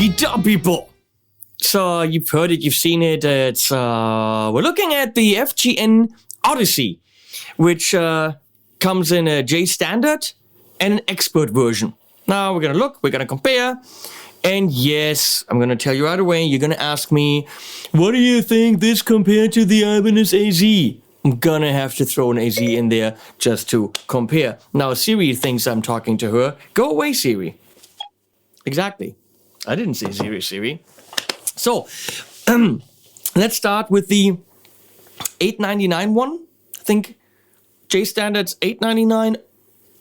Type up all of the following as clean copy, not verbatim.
guitar people. So you've heard it, you've seen it. We're looking at the FGN Odyssey, which comes in a J standard and an expert version. Now we're gonna look, we're gonna compare, and yes, I'm gonna tell you right away. You're gonna ask me, what do you think this compared to the Ibanez AZ? I'm gonna have to throw an AZ in there just to compare. Now Siri thinks I'm talking to her. Go away, Siri. Exactly. I didn't say Siri. So, let's start with the $899 one. I think J Standard's $899,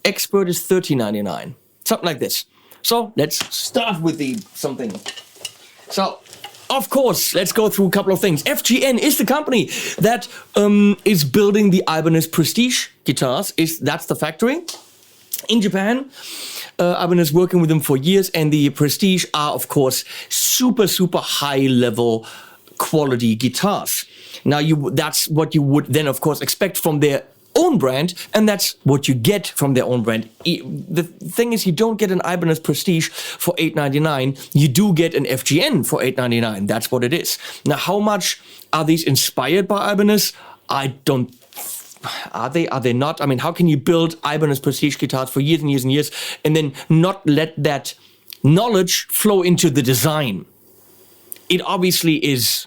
Expert is $1399. Something like this. So, let's start with the something. So, of course, let's go through a couple of things. FGN is the company that is building the Ibanez Prestige guitars. That's the factory in Japan. Ibanez working with them for years, and the Prestige are, of course, super high-level quality guitars. Now, that's what you would then, of course, expect from their own brand, and that's what you get from their own brand. The thing is, you don't get an Ibanez Prestige for $899. You do get an FGN for $899. That's what it is. Now, how much are these inspired by Ibanez? I don't. Are they not? I mean, how can you build Ibanez Prestige guitars for years and years and years and then not let that knowledge flow into the design? It obviously is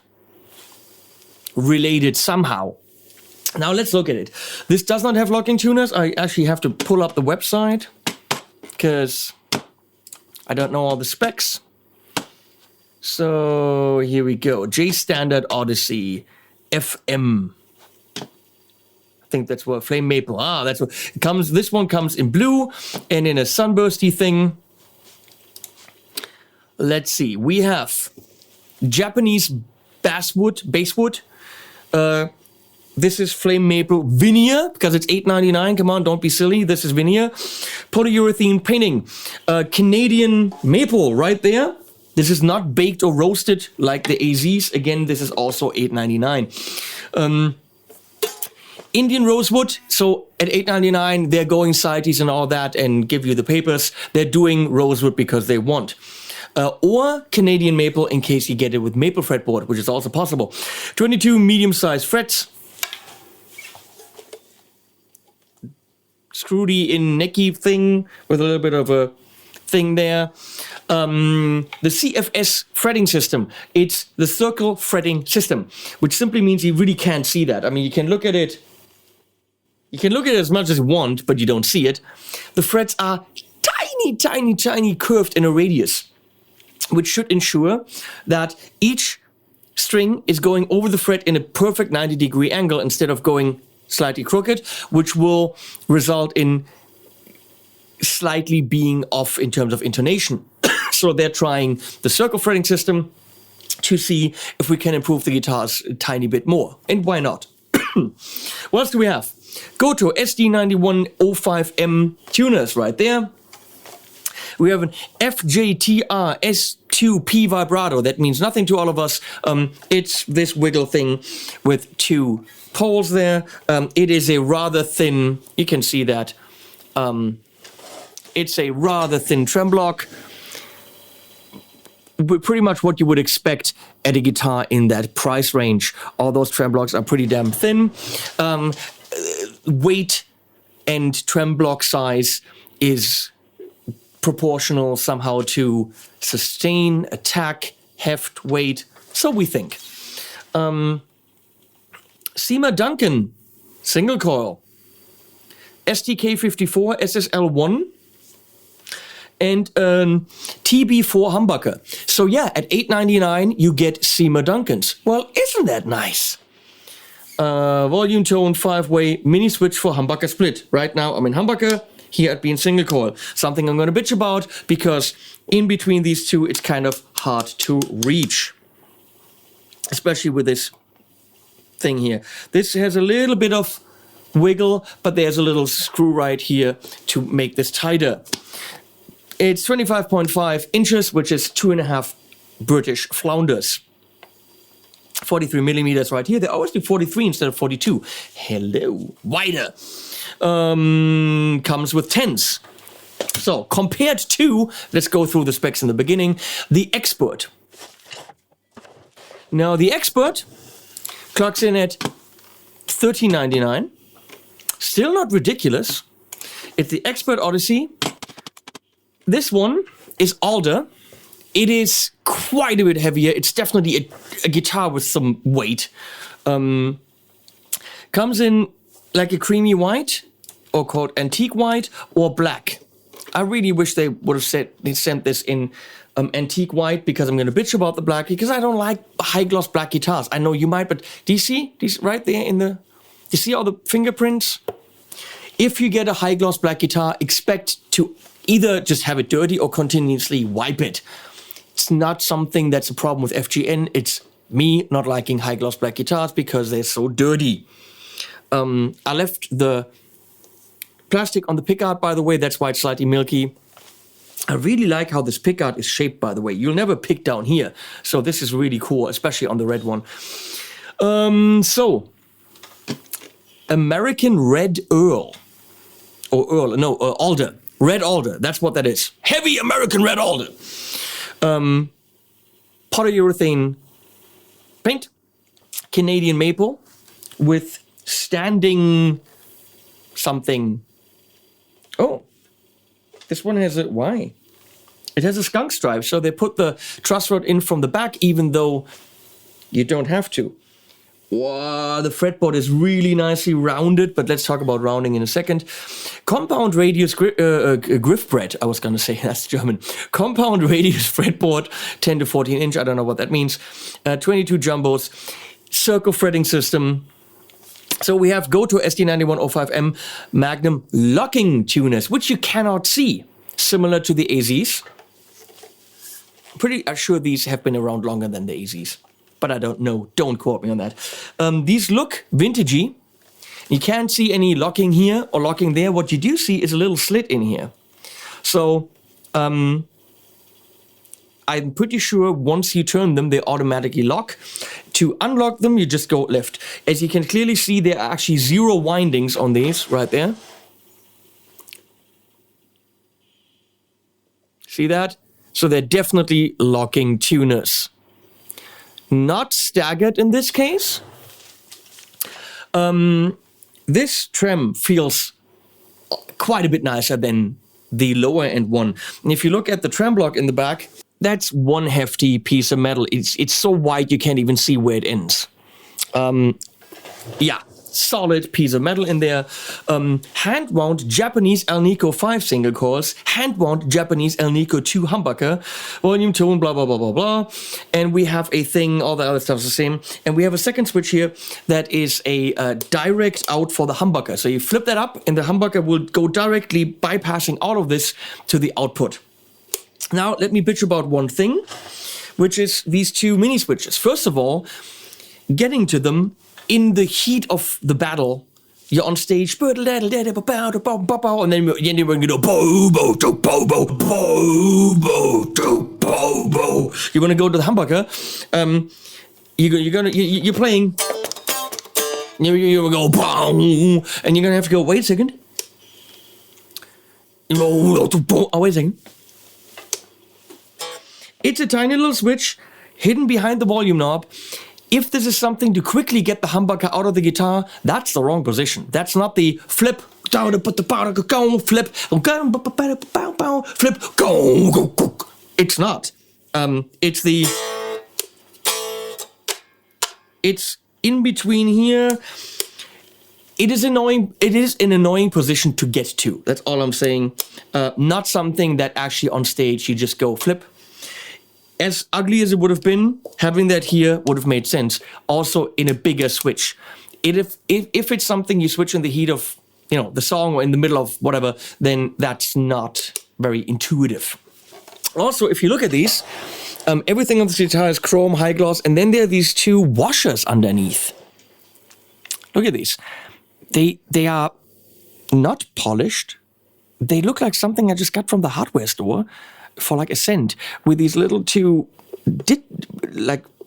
related somehow. Now let's look at it. This does not have locking tuners. I actually have to pull up the website because I don't know all the specs. So here we go. J Standard Odyssey FM. I think that's what Flame Maple. That's what it comes. This one comes in blue and in a sunbursty thing. Let's see. We have Japanese basswood. This is Flame Maple veneer because it's $899. Come on, don't be silly. This is veneer. Polyurethane painting. Canadian maple right there. This is not baked or roasted like the AZs. Again, this is also $899. Indian rosewood, so at $899, they're going CITES and all that and give you the papers. They're doing rosewood because they want. Or Canadian maple in case you get it with maple fretboard, which is also possible. 22 medium-sized frets. Screwy in necky thing with a little bit of a thing there. The CFS fretting system. It's the circle fretting system, which simply means you really can't see that. I mean, you can look at it. You can look at it as much as you want, but you don't see it. The frets are tiny curved in a radius, which should ensure that each string is going over the fret in a perfect 90-degree angle instead of going slightly crooked, which will result in slightly being off in terms of intonation. So they're trying the circle fretting system to see if we can improve the guitars a tiny bit more. And why not? What else do we have? Goto SD9105M tuners right there. We have an FJTR S2P vibrato. That means nothing to all of us. It's this wiggle thing with two poles there. It is a rather thin, you can see that. It's a rather thin trem block. Pretty much what you would expect at a guitar in that price range. All those trem blocks are pretty damn thin. Weight and trem block size is proportional somehow to sustain, attack, heft, weight. So we think. Seymour Duncan, single coil. STK54 SSL1. And TB4 humbucker. So yeah, at $899 you get Seymour Duncans. Well, isn't that nice? Volume tone 5-way mini switch for humbucker split. Right now I'm in humbucker, here I'd be in single coil. Something I'm gonna bitch about because in between these two it's kind of hard to reach. Especially with this thing here. This has a little bit of wiggle, but there's a little screw right here to make this tighter. It's 25.5 inches, which is 2.5 British flounders. 43 millimeters right here. They always do 43 instead of 42. Hello. Wider. Comes with 10s. So compared to, let's go through the specs in the beginning, the Expert. Now the Expert clocks in at $13.99. Still not ridiculous. It's the Expert Odyssey. This one is older. It is quite a bit heavier. It's definitely a guitar with some weight. Comes in like a creamy white, or called antique white, or black. I really wish they would have sent this in antique white, because I'm going to bitch about the black, because I don't like high gloss black guitars. I know you might, but do you see? Right there in the... You see all the fingerprints? If you get a high gloss black guitar, expect to either just have it dirty or continuously wipe it. It's not something that's a problem with FGN. It's me not liking high gloss black guitars because they're so dirty. I left the plastic on the pickguard, by the way. That's why it's slightly milky. I really like how this pickguard is shaped, by the way. You'll never pick down here. So this is really cool, especially on the red one. So, American Red Earl. Or Earl, no, Alder. Red Alder, that's what that is. Heavy American Red Alder. Polyurethane paint. Canadian maple with standing something. Oh, this one has a, why? It has a skunk stripe, so they put the truss rod in from the back, even though you don't have to. Wow, the fretboard is really nicely rounded, but let's talk about rounding in a second. Compound radius griff bret, I was going to say, that's German. Compound radius fretboard, 10 to 14 inch, I don't know what that means. 22 jumbos, circle fretting system. So we have Goto SD9105M Magnum locking tuners, which you cannot see, similar to the AZs. Pretty sure these have been around longer than the AZs, but I don't know. Don't quote me on that. These look vintagey. You can't see any locking here or locking there. What you do see is a little slit in here. So I'm pretty sure once you turn them, they automatically lock. To unlock them, you just go left. As you can clearly see, there are actually 0 windings on these right there. See that? So they're definitely locking tuners. Not staggered in this case. This trem feels quite a bit nicer than the lower end one. And if you look at the trem block in the back, that's one hefty piece of metal. It's so wide you can't even see where it ends. Yeah, solid piece of metal in there. Hand-wound Japanese Alnico 5 single coils, hand-wound Japanese Alnico 2 humbucker, volume tone, blah, blah, blah, blah, blah. And we have a thing, all the other stuff's the same. And we have a second switch here that is a direct out for the humbucker. So you flip that up and the humbucker will go directly bypassing all of this to the output. Now, let me bitch about one thing, which is these 2 mini switches. First of all, getting to them in the heat of the battle, you're on stage, and then you're going to you want to go to the humbucker. You're playing. You're going to go, and you're going to have to go. Wait a second. Oh, wait a second. It's a tiny little switch hidden behind the volume knob. If this is something to quickly get the humbucker out of the guitar, that's the wrong position. That's not the flip, flip, flip, go. It's not. It's in between here. It is annoying. It is an annoying position to get to. That's all I'm saying. Not something that actually on stage you just go flip. As ugly as it would have been, having that here would have made sense. Also in a bigger switch. If it's something you switch in the heat of, the song or in the middle of whatever, then that's not very intuitive. Also, if you look at these, everything on this guitar is chrome, high gloss, and then there are these 2 washers underneath. Look at these. They are not polished. They look like something I just got from the hardware store for like a cent, with these little 2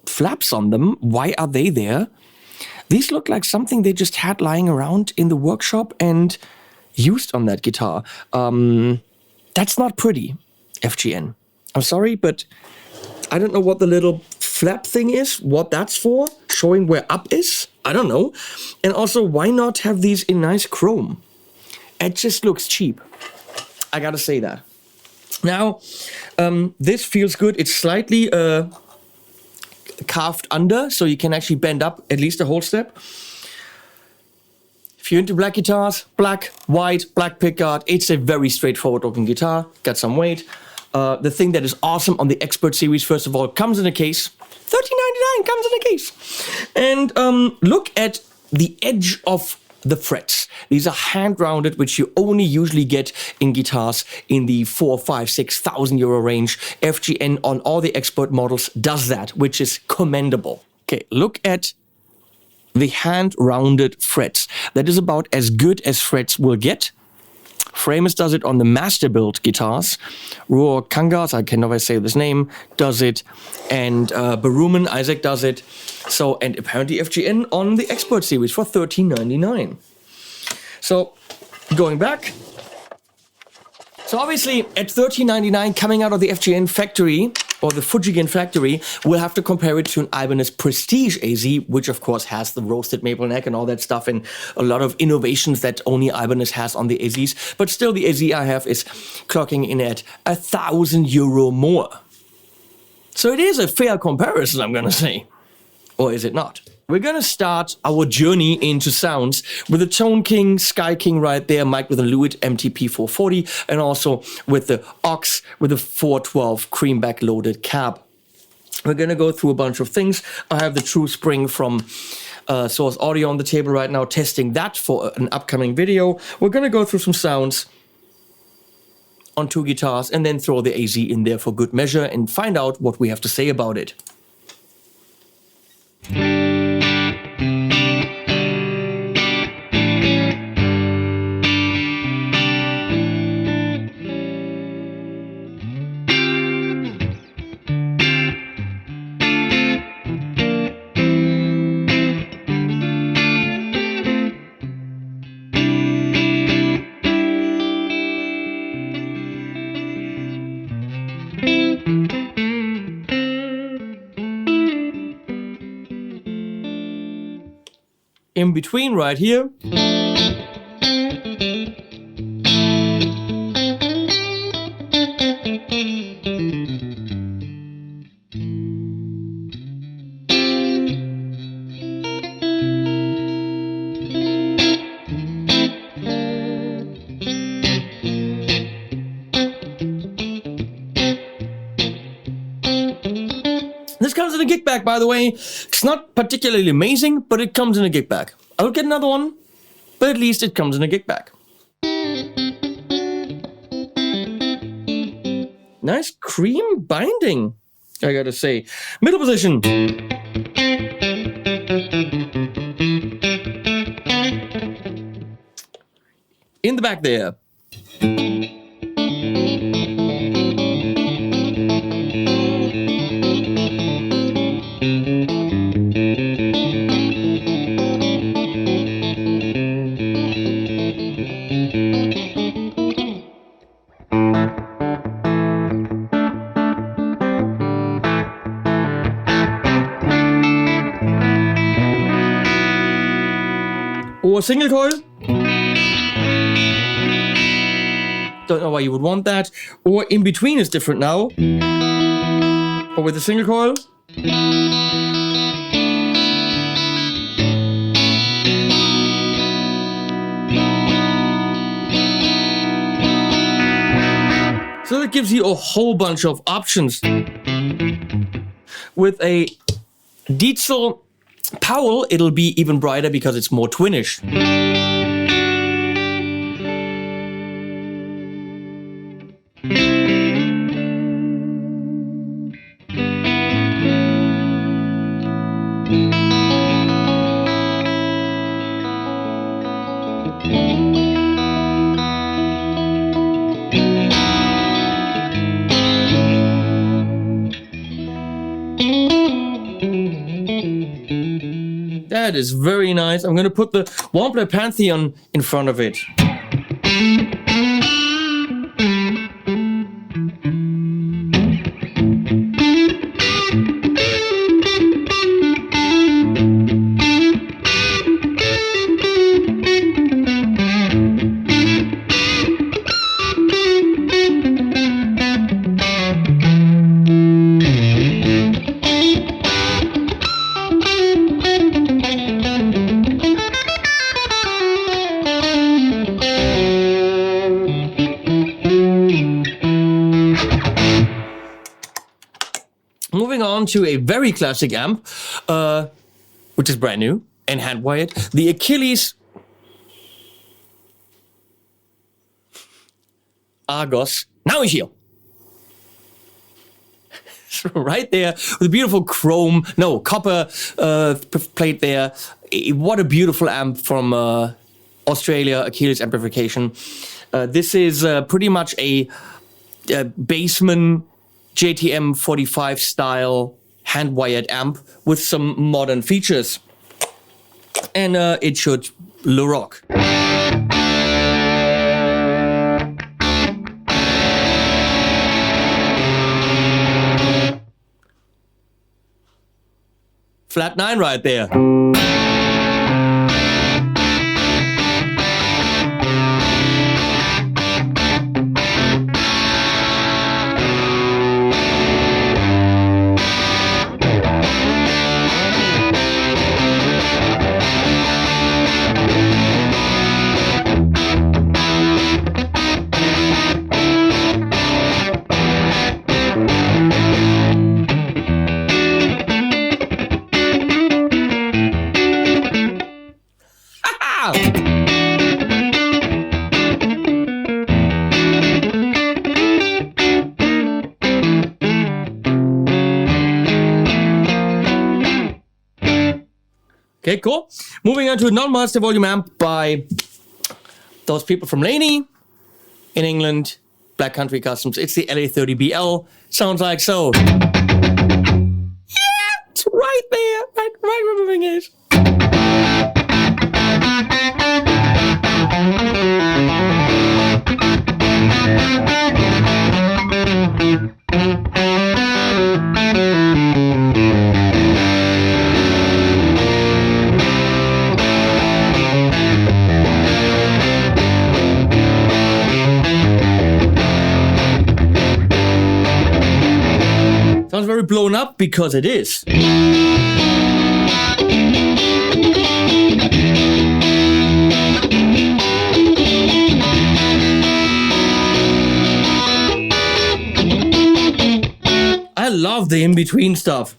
flaps on them. Why are they there? These look like something they just had lying around in the workshop and used on that guitar. That's not pretty, FGN. I'm sorry, but I don't know what the little flap thing is, what that's for, showing where up is. I don't know. And also, why not have these in nice chrome? It just looks cheap. I gotta say that. Now, this feels good. It's slightly carved under, so you can actually bend up at least a whole step. If you're into black guitars, black, white, black pickguard, it's a very straightforward looking guitar. Got some weight. The thing that is awesome on the Expert series, first of all, comes in a case. $13.99 comes in a case. And look at the edge of the frets. These are hand rounded, which you only usually get in guitars in the 4, 5, 6,000 euro range. FGN on all the Expert models does that, which is commendable. Okay, look at the hand rounded frets. That is about as good as frets will get. Framus does it on the master build guitars. Roar Kangas, I can never say this name, does it. And Baruman, Isaac does it. So, and apparently FGN on the Expert series for $13.99. So, going back. So obviously at $13.99 coming out of the FGN factory, or the Fujigen factory, we'll have to compare it to an Ibanez Prestige AZ, which of course has the roasted maple neck and all that stuff and a lot of innovations that only Ibanez has on the AZs. But still the AZ I have is clocking in at €1,000 more. So it is a fair comparison, I'm gonna say. Or is it not? We're gonna start our journey into sounds with the Tone King, Sky King right there, mic'd with a Lewitt MTP 440, and also with the Ox with a 412 creamback loaded cab. We're gonna go through a bunch of things. I have the True Spring from Source Audio on the table right now, testing that for an upcoming video. We're gonna go through some sounds on 2 guitars and then throw the AZ in there for good measure and find out what we have to say about it. In between right here. This comes in a gig bag, by the way. It's not particularly amazing, but it comes in a gig bag. I'll get another one, but at least it comes in a gig bag. Nice cream binding, I gotta say. Middle position. In the back there. Or single coil. Don't know why you would want that. Or in between is different now. Or with a single coil. So that gives you a whole bunch of options. With a Diezel Paul, it'll be even brighter because it's more twinish. That is very nice. I'm going to put the Wampler Pantheon in front of it. Moving on to a very classic amp, which is brand new and hand-wired. The Achilles ARGOS. Now he's here. Right there with a beautiful copper plate there. What a beautiful amp from Australia, Achilles amplification. This is pretty much a Bassman JTM 45 style hand-wired amp with some modern features. And it should le rock. Flat 9 right there. Okay, cool. Moving on to a non-master volume amp by those people from Laney in England, Black Country Customs. It's the LA30BL. Sounds like so. Yeah, it's right there. Right where everything is. Sounds very blown up because it is. I love the in-between stuff.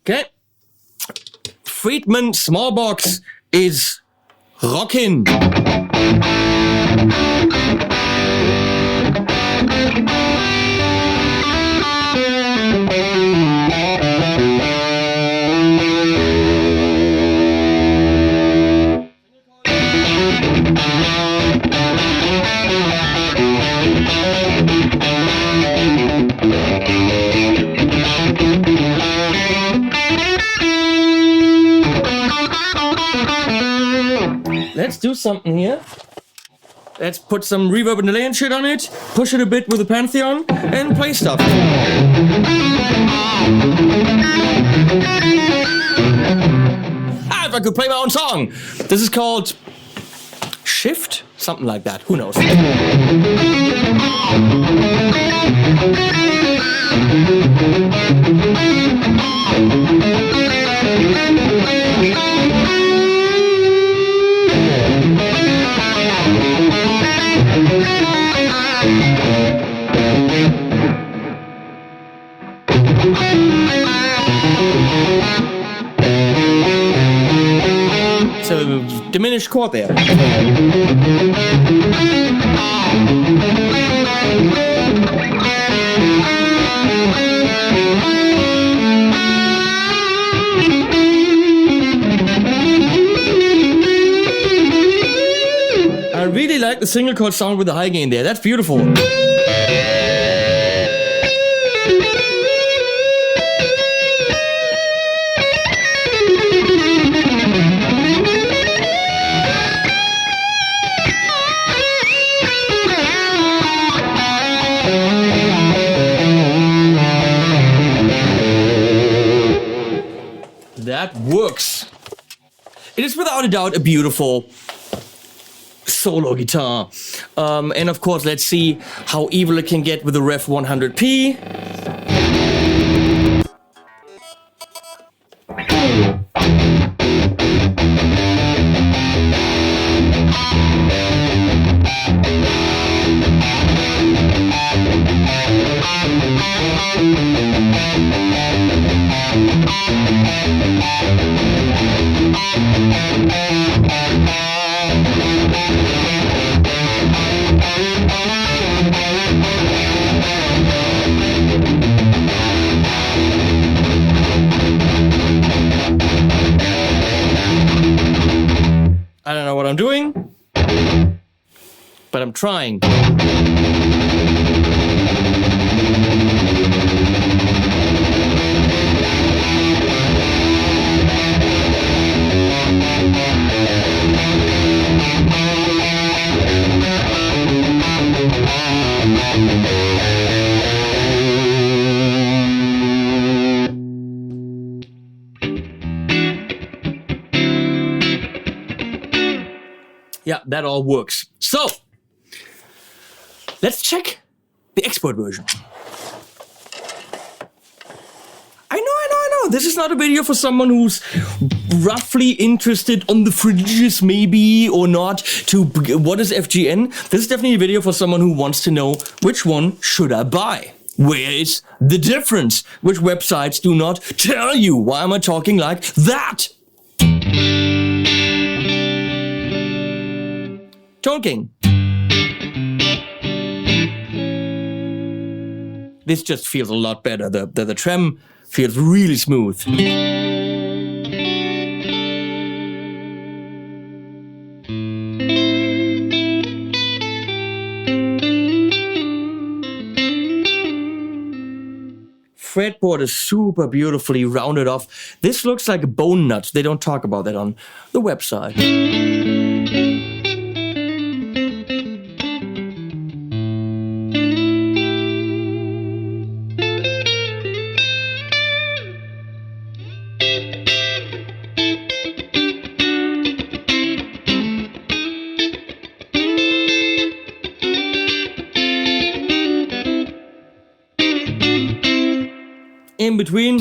Okay. Friedman Smallbox is rockin'. Let's do something here. Let's put some reverb and delay and shit on it, push it a bit with the Pantheon, and play stuff. If I could play my own song. This is called Shift? Something like that. Who knows? So diminished chord there. I really like the single chord sound with the high gain there. That's beautiful. That works. It is without a doubt a beautiful solo guitar. And of course, let's see how evil it can get with the Revv 100p. I don't know what I'm doing, but I'm trying. Yeah, that all works. So, let's check the export version. I know. This is not a video for someone who's roughly interested on the fringes, maybe, or not, to what is FGN. This is definitely a video for someone who wants to know which one should I buy. Where is the difference? Which websites do not tell you? Why am I talking like that? Talking. This just feels a lot better. The trem feels really smooth. Fretboard is super beautifully rounded off. This looks like a bone nut. They don't talk about that on the website. In between,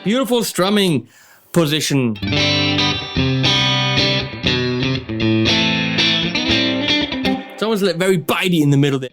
beautiful strumming position. It's almost like very bitey in the middle there.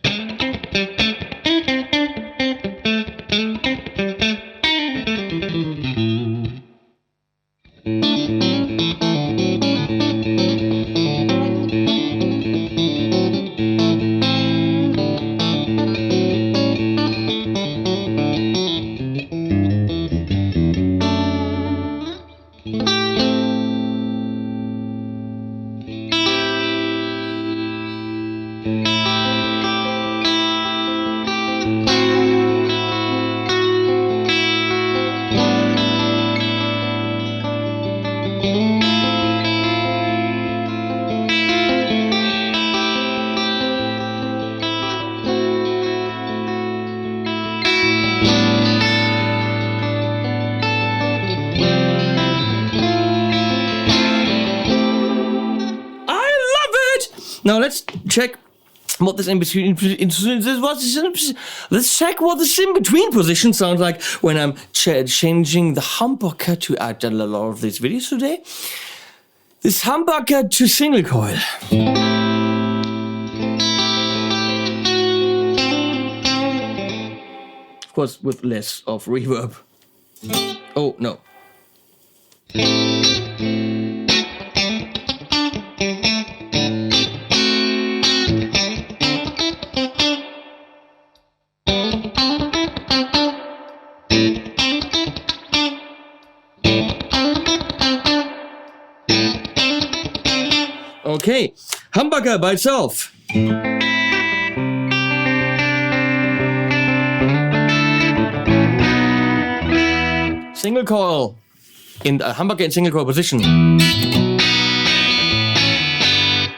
Now let's check what this in between. Let's check what this in between position sounds like when I'm changing the humbucker to. I've done a lot of these videos today. This humbucker to single coil. Of course, with less of reverb. Oh no. Okay, humbucker by itself. Single coil. in the humbucker in single coil position.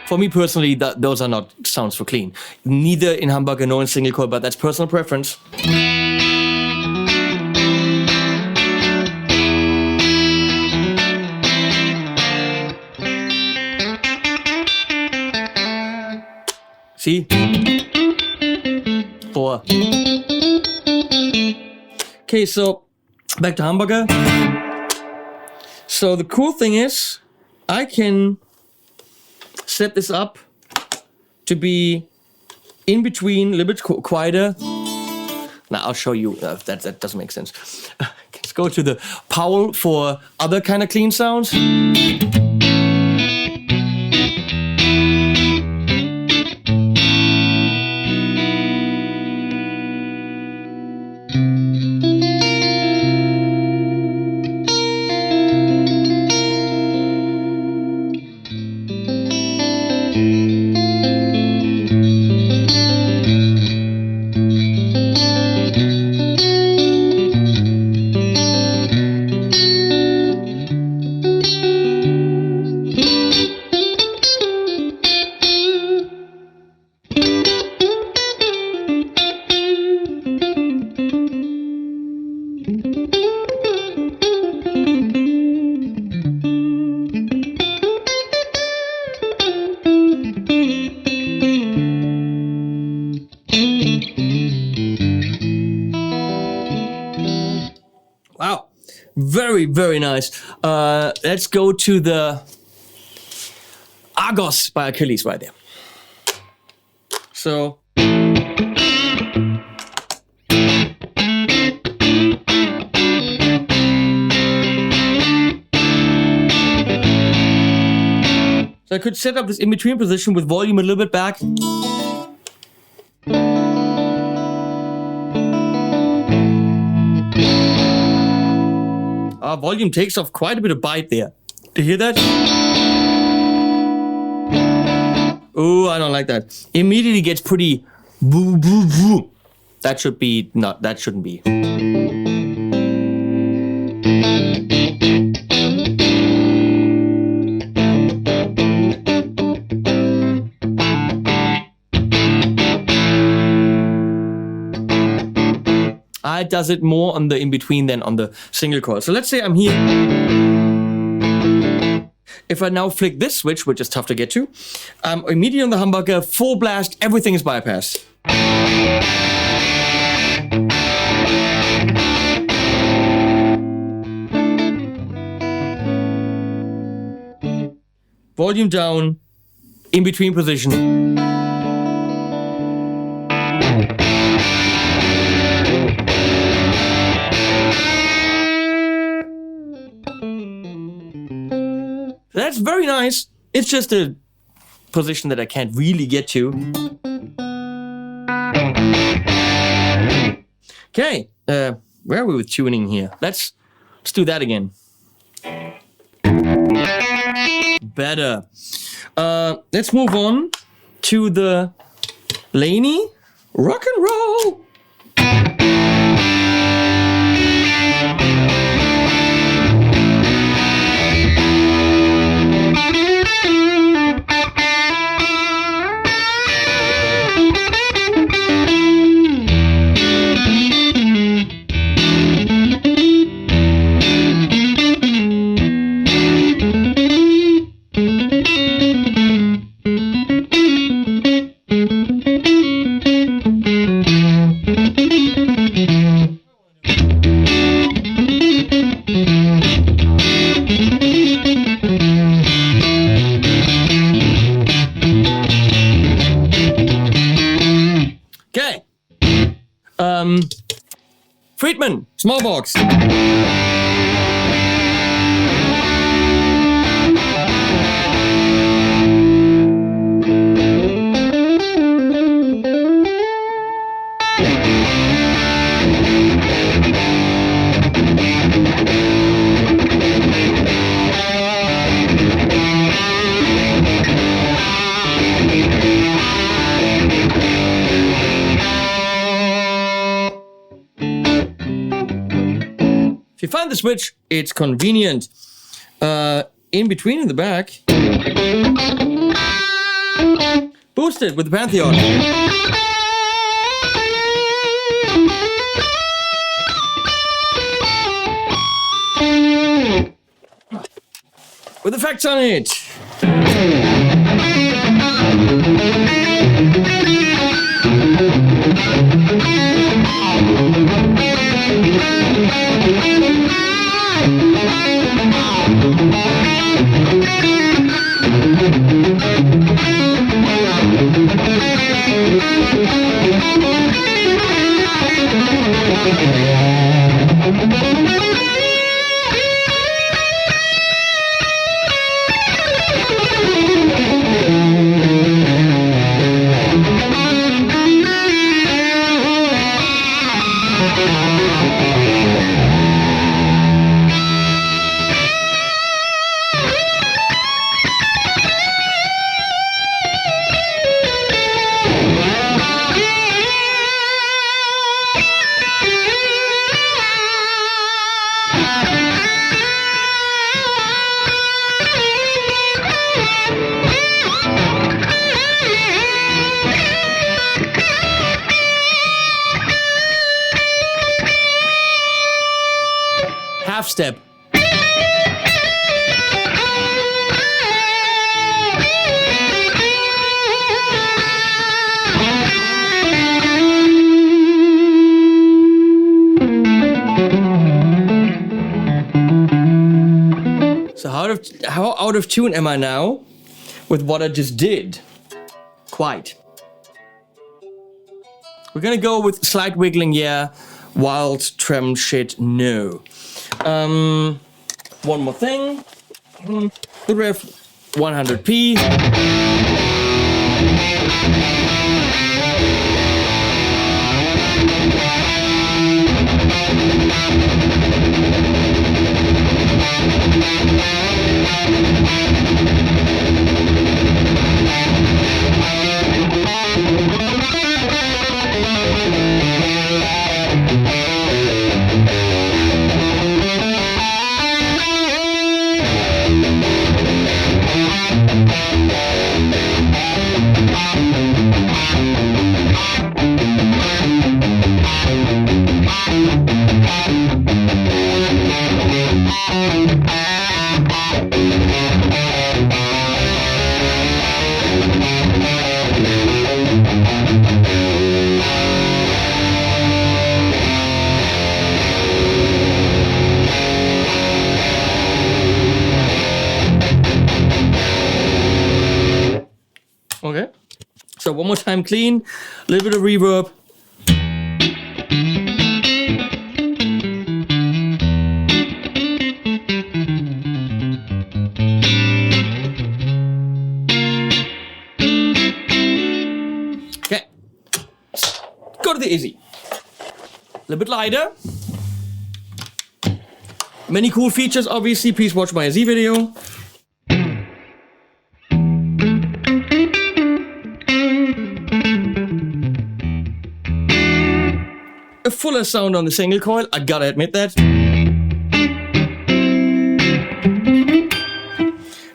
For me personally, those are not sounds for clean. Neither in humbucker nor in single coil, but that's personal preference. See? 4. Okay, so back to humbucker. So the cool thing is, I can set this up to be in between, a little bit quieter. Now I'll show you if that doesn't make sense. Let's go to the Powell for other kind of clean sounds. Wow, very, very nice. Let's go to the Argos by Achilles right there. So. So I could set up this in-between position with volume a little bit back. Our volume takes off quite a bit of bite there. Do you hear that? Oh, I don't like that. Immediately gets pretty boo boo boo. That should be not. That shouldn't be. It does it more on the in-between than on the single coil. So let's say I'm here. If I now flick this switch, which is tough to get to, immediately on the humbucker, full blast, everything is bypassed. Volume down, in-between position. That's very nice. It's just a position that I can't really get to. Okay, where are we with tuning here? Let's do that again. Better. Let's move on to the Laney rock and roll. Friedman Smallbox. If you find the switch, it's convenient. In between in the back, boosted with the Pantheon. With effects on it. Half step. So how out of tune am I now with what I just did? Quite. We're gonna go with slight wiggling, yeah. Wild trem shit, no. One more thing. The Revv 100p. Okay, so one more time clean, a little bit of reverb. Okay, go to the Izzy. A little bit lighter. Many cool features, obviously. Please watch my Izzy video. A fuller sound on the single coil, I gotta admit that.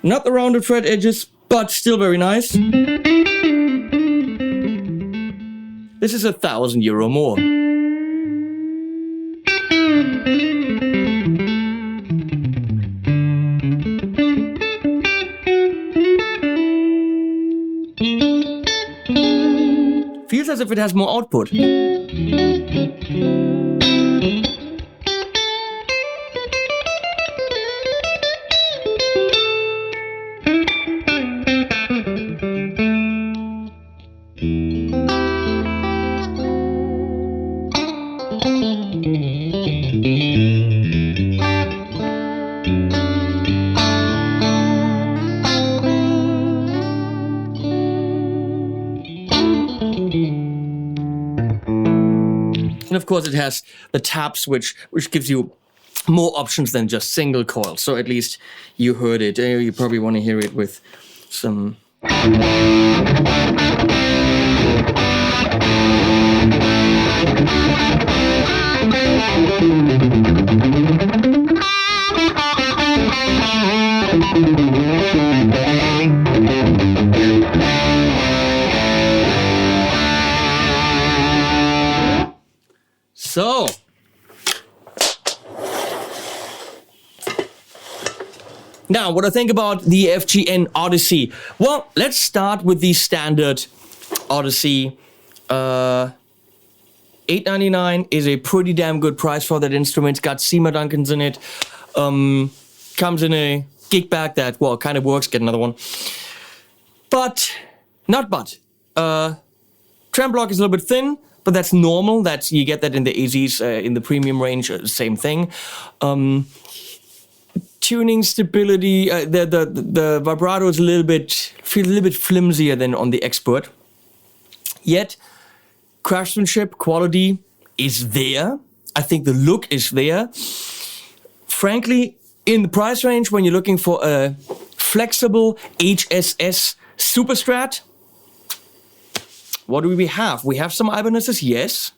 Not the rounded fret edges, but still very nice. This is €1,000 more. Feels as if it has more output. And of course it has the tap switch, which gives you more options than just single coil. So at least you heard it. You probably want to hear it with some... Now, what I think about the FGN Odyssey. Well, let's start with the standard Odyssey. $899 is a pretty damn good price for that instrument. It's got Seymour Duncans in it. Comes in a gig bag that, well, kind of works. Get another one. Trem block is a little bit thin, but that's normal. You get that in the AZs, in the premium range, same thing. Tuning stability, the vibrato is feels a little bit flimsier than on the Expert. Yet, craftsmanship, quality is there. I think the look is there. Frankly, in the price range, when you're looking for a flexible HSS Super Strat, what do we have? We have some Ibanez's, yes.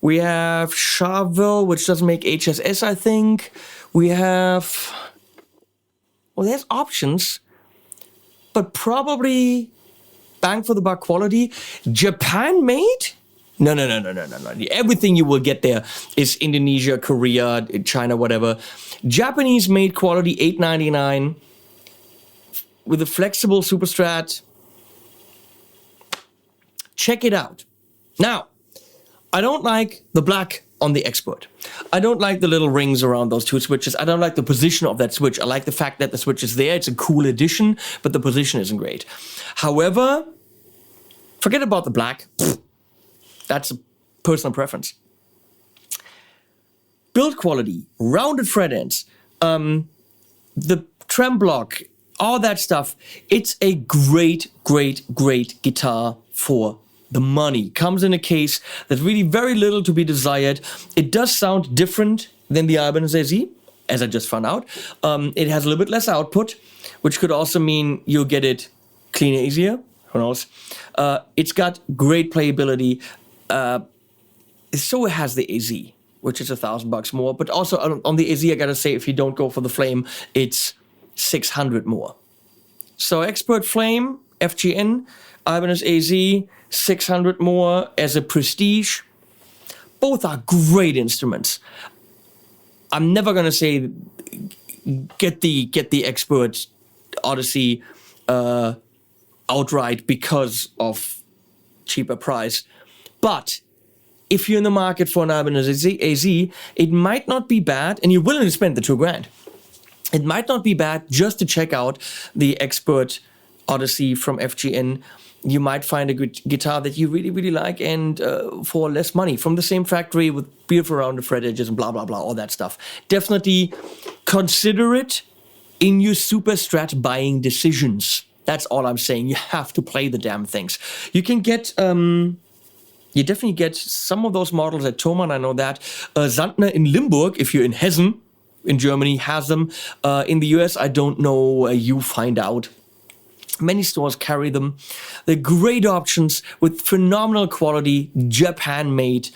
We have Charvel, which doesn't make HSS, I think. We have... Well, there's options, but probably bang for the buck quality. Japan made? No. Everything you will get there is Indonesia, Korea, China, whatever. Japanese made quality, $899 with a flexible Super Strat. Check it out. Now, I don't like the black on the Expert. I don't like the little rings around those two switches. I don't like the position of that switch. I like the fact that the switch is there. It's a cool addition, but the position isn't great. However, forget about the black. That's a personal preference. Build quality, rounded fret ends, the trem block, all that stuff. It's a great guitar for the money. Comes in a case that's really very little to be desired. It does sound different than the Ibanez AZ, as I just found out. It has a little bit less output, which could also mean you'll get it cleaner, easier. Who knows? It's got great playability. So it has the AZ, which is $1,000 more. But also on the AZ, I gotta say, if you don't go for the Flame, it's $600 more. So Expert Flame, FGN, Ibanez AZ, $600 more as a prestige. Both are great instruments. I'm never gonna say get the Expert Odyssey outright because of cheaper price. But if you're in the market for an Ibanez AZ, it might not be bad, and you're willing to spend the $2,000. It might not be bad just to check out the Expert Odyssey from FGN. You might find a good guitar that you really like, and for less money from the same factory with beautiful rounded fret edges and blah blah blah, all that stuff. Definitely consider it in your Super Strat buying decisions. That's all I'm saying. You have to play the damn things. You can get you definitely get some of those models at Thomann, I know that. Sandner in Limburg, if you're in Hessen, in Germany, has them. In the US, I don't know. You find out. Many stores carry them. They're great options with phenomenal quality, Japan-made.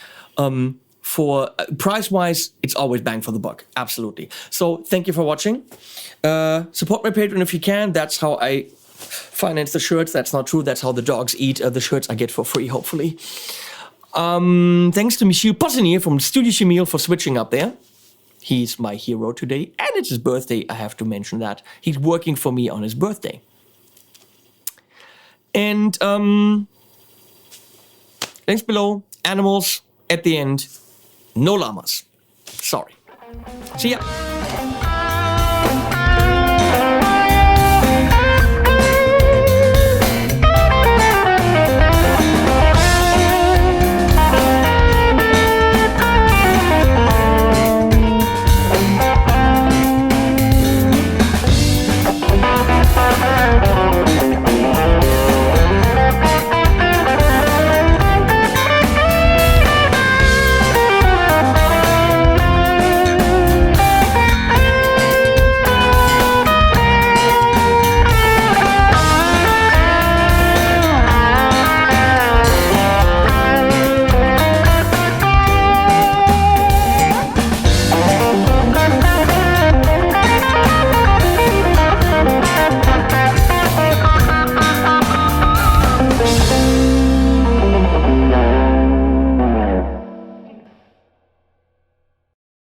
For price-wise, it's always bang for the buck. Absolutely. So thank you for watching. Support my Patreon if you can. That's how I finance the shirts. That's not true. That's how the dogs eat the shirts I get for free, hopefully. Thanks to Monsieur Possinier from Studio Chimil for switching up there. He's my hero today, and it's his birthday. I have to mention that. He's working for me on his birthday. And links below, animals at the end, no llamas. Sorry. See ya.